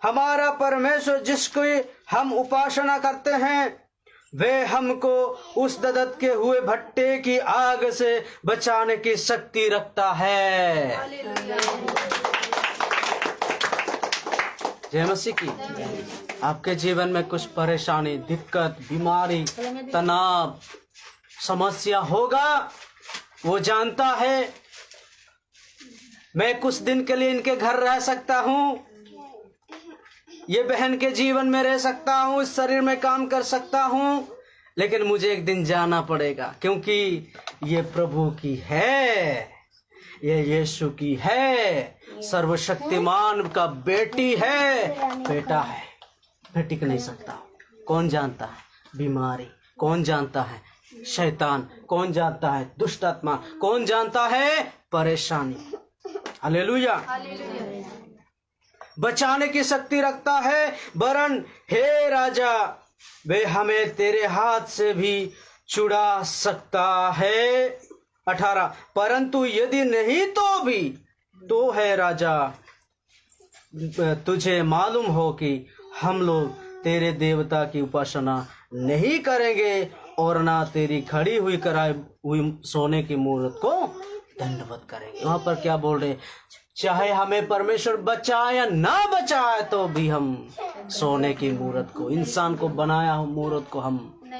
हमारा परमेश्वर जिसकी हम उपासना करते हैं, वे हमको उस ददत के हुए भट्टे की आग से बचाने की शक्ति रखता है। जय मसीह की। आपके जीवन में कुछ परेशानी, दिक्कत, बीमारी, तनाव, समस्या होगा, वो जानता है। मैं कुछ दिन के लिए इनके घर रह सकता हूँ, ये बहन के जीवन में रह सकता हूँ, इस शरीर में काम कर सकता हूँ, लेकिन मुझे एक दिन जाना पड़ेगा, क्योंकि ये प्रभु की है, ये यीशु की है, सर्वशक्तिमान का बेटी है, बेटा है, मैं टिक नहीं सकता। कौन जानता है बीमारी? कौन जानता है शैतान? कौन जानता है दुष्ट आत्मा? कौन जानता है परेशानी? हालेलुया। बचाने की शक्ति रखता है, वरन हे राजा, वे हमें तेरे हाथ से भी छुड़ा सकता है। 18, परंतु यदि नहीं तो भी, तो है राजा, तुझे मालूम हो कि हम लोग तेरे देवता की उपासना नहीं करेंगे और ना तेरी खड़ी हुई कराई हुई सोने की मूर्त को दंडवत करेंगे। वहां पर क्या बोल रहे? चाहे हमें परमेश्वर बचाए या ना बचाए, तो भी हम सोने की मूर्त को, इंसान को बनाया हो मूर्त को हम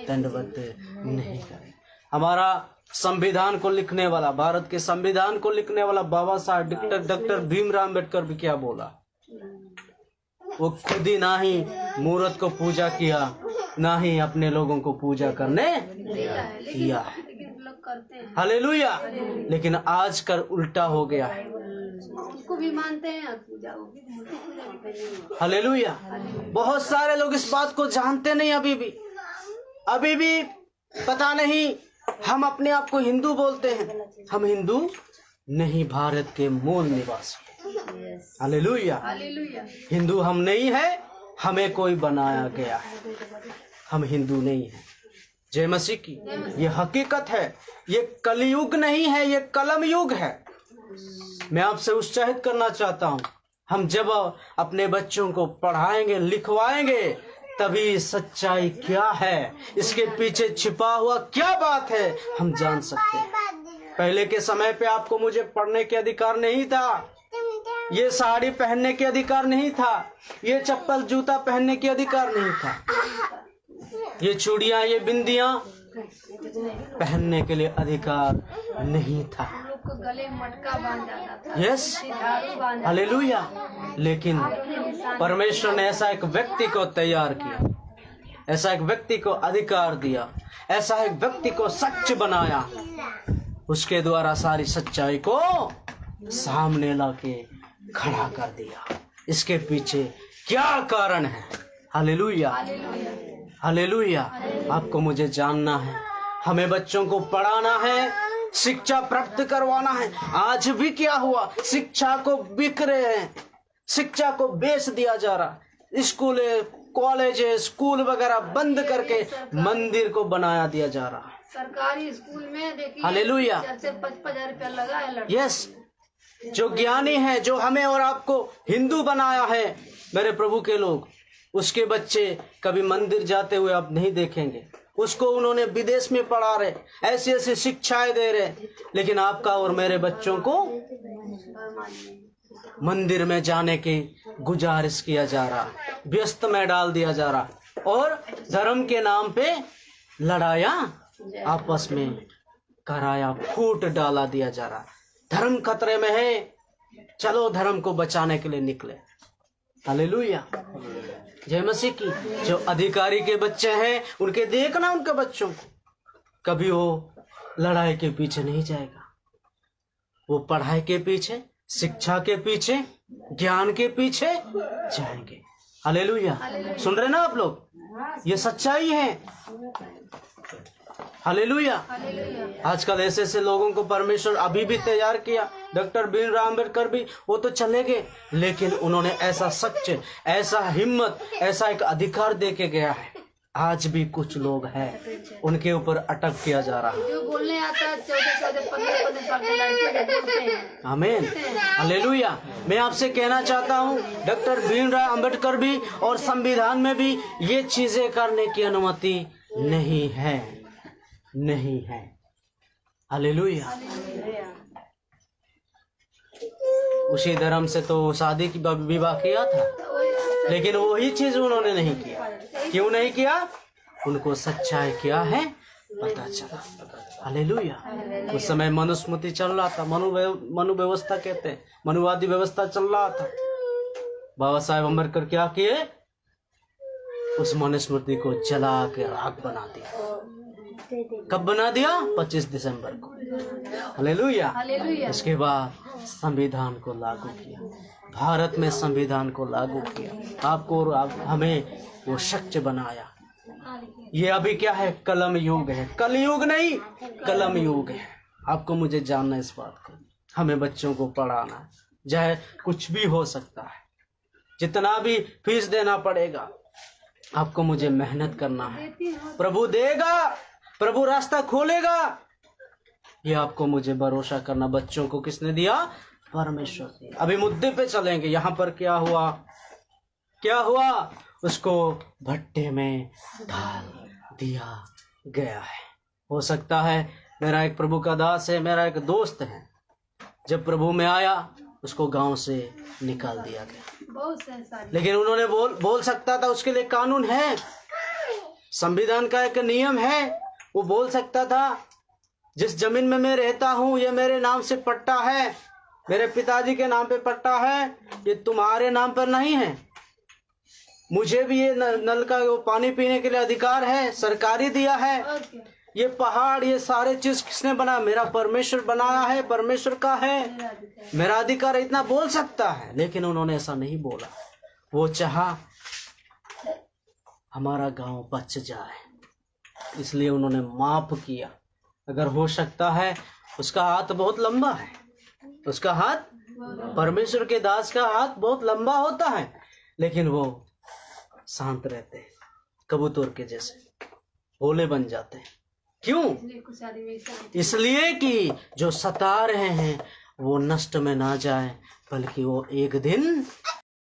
दंडवत नहीं करें। हमारा संविधान को लिखने वाला, भारत के संविधान को लिखने वाला बाबा साहब डॉक्टर भीमराव अम्बेडकर भी क्या बोला? वो खुद ही ना ही मूर्त को पूजा किया, ना ही अपने लोगों को पूजा करने दिया। हालेलुया। लेकिन आजकल उल्टा हो गया है, उसको भी मानते हैं। हालेलुया। बहुत सारे लोग इस बात को जानते नहीं, अभी भी पता नहीं। हम अपने आप को हिंदू बोलते हैं, हम हिंदू नहीं, भारत के मूल निवासी। हालेलुया। हिंदू हम नहीं है, हमें कोई बनाया गया है, हम हिंदू नहीं है। जय मसीह की। ये हकीकत है, ये कलयुग नहीं है, ये कलम युग है। मैं आपसे उत्साहित करना चाहता हूँ, हम जब अपने बच्चों को पढ़ाएंगे, लिखवाएंगे, तभी सच्चाई क्या है, इसके पीछे छिपा हुआ क्या बात है, हम जान सकते हैं। पहले के समय पे आपको मुझे पढ़ने के अधिकार नहीं था, ये साड़ी पहनने के अधिकार नहीं था, ये चप्पल जूता पहनने के अधिकार नहीं था, ये चूड़ियां, ये बिंदियां पहनने के लिए अधिकार नहीं था। गले मटका बांध डाला था। Yes, hallelujah. लेकिन परमेश्वर ने ऐसा एक व्यक्ति को तैयार किया, ऐसा एक व्यक्ति को अधिकार दिया, ऐसा एक व्यक्ति को सच बनाया, उसके द्वारा सारी सच्चाई को सामने लाके खड़ा कर दिया। इसके पीछे क्या कारण है? Hallelujah, hallelujah. आपको मुझे जानना है, हमें बच्चों को पढ़ाना है, शिक्षा प्राप्त करवाना है। आज भी क्या हुआ? शिक्षा को बिक रहे हैं, शिक्षा को बेच दिया जा रहा। स्कूल, कॉलेज, स्कूल वगैरह बंद करके मंदिर को बनाया दिया जा रहा। सरकारी स्कूल में देखिए हालेलुया, 55,000 रुपया लगा है लड़के। यस, जो ज्ञानी है, जो हमें और आपको हिंदू बनाया है, मेरे प्रभु के लोग, उसके बच्चे कभी मंदिर जाते हुए आप नहीं देखेंगे। उसको उन्होंने विदेश में पढ़ा रहे, ऐसी ऐसी शिक्षाएं दे रहे, लेकिन आपका और मेरे बच्चों को मंदिर में जाने की गुजारिश किया जा रहा, व्यस्त में डाल दिया जा रहा, और धर्म के नाम पे लड़ाया आपस में कराया, फूट डाला दिया जा रहा। धर्म खतरे में है, चलो धर्म को बचाने के लिए निकले। हालेलुया, जय मसीह की। जो अधिकारी के बच्चे हैं, उनके देखना, उनके बच्चों को, कभी वो लड़ाई के पीछे नहीं जाएगा। वो पढ़ाई के पीछे, शिक्षा के पीछे, ज्ञान के पीछे जाएंगे। हालेलुया, सुन रहे ना आप लोग? ये सच्चाई है। हालेलुया। आजकल ऐसे ऐसे लोगों को परमेश्वर अभी भी तैयार किया। डॉक्टर भीमराव अम्बेडकर भी, वो तो चले गए, लेकिन उन्होंने ऐसा सच्चे, ऐसा हिम्मत, ऐसा एक अधिकार दे के गया है। आज भी कुछ लोग हैं, उनके ऊपर अटक किया जा रहा है। जो बोलने आता है 14-14, 15-15 साल के लड़के बोलते हैं। आमीन, हालेलुया। मैं आपसे कहना चाहता हूँ, डॉक्टर भीमराव अम्बेडकर भी और संविधान में भी ये चीजें करने की अनुमति नहीं है, नहीं है। हालेलुया। उसी धर्म से तो शादी की विवाह किया था, लेकिन वही चीज उन्होंने नहीं किया। क्यों नहीं किया? उनको सच्चाई क्या है पता चला। हालेलुया। उस समय मनुस्मृति चल रहा था, मनु व्यवस्था कहते हैं, मनुवादी व्यवस्था चल रहा था। बाबा साहेब अम्बेडकर क्या किए? उस मनुस्मृति को जला के राख बना दिया। कब बना दिया? 25 दिसंबर को। हालेलुया। इसके बाद संविधान को लागू किया, भारत में संविधान को लागू किया, आपको और हमें वो सच्च बनाया। ये अभी क्या है? कलम युग है, कलयुग नहीं, कलम युग है। आपको मुझे जानना इस बात को, हमें बच्चों को पढ़ाना है, चाहे कुछ भी हो सकता है, जितना भी फीस देना पड़ेगा, आपको मुझे मेहनत करना है। प्रभु देगा, प्रभु रास्ता खोलेगा, ये आपको मुझे भरोसा करना। बच्चों को किसने दिया? परमेश्वर ने। अभी मुद्दे पे चलेंगे। यहाँ पर क्या हुआ? क्या हुआ? उसको भट्टे में डाल दिया गया है। हो सकता है मेरा एक प्रभु का दास है, मेरा एक दोस्त है, जब प्रभु में आया उसको गांव से निकाल दिया गया, लेकिन उन्होंने बोल सकता था, उसके लिए कानून है, संविधान का एक नियम है, वो बोल सकता था जिस जमीन में मैं रहता हूँ ये मेरे नाम से पट्टा है, मेरे पिताजी के नाम पे पट्टा है, ये तुम्हारे नाम पर नहीं है। मुझे भी ये नल का वो पानी पीने के लिए अधिकार है, सरकारी दिया है। ये पहाड़, ये सारे चीज किसने बनाया? मेरा परमेश्वर बनाया है, परमेश्वर का है, मेरा अधिकार। इतना बोल सकता है, लेकिन उन्होंने ऐसा नहीं बोला। वो चाहा हमारा गांव बच जाए, इसलिए उन्होंने माफ किया। अगर हो सकता है, उसका हाथ बहुत लंबा है, उसका हाथ, परमेश्वर के दास का हाथ बहुत लंबा होता है, लेकिन वो शांत रहते हैं, कबूतर के जैसे भोले बन जाते हैं। क्यों? इसलिए कि जो सता रहे हैं वो नष्ट में ना जाए, बल्कि वो एक दिन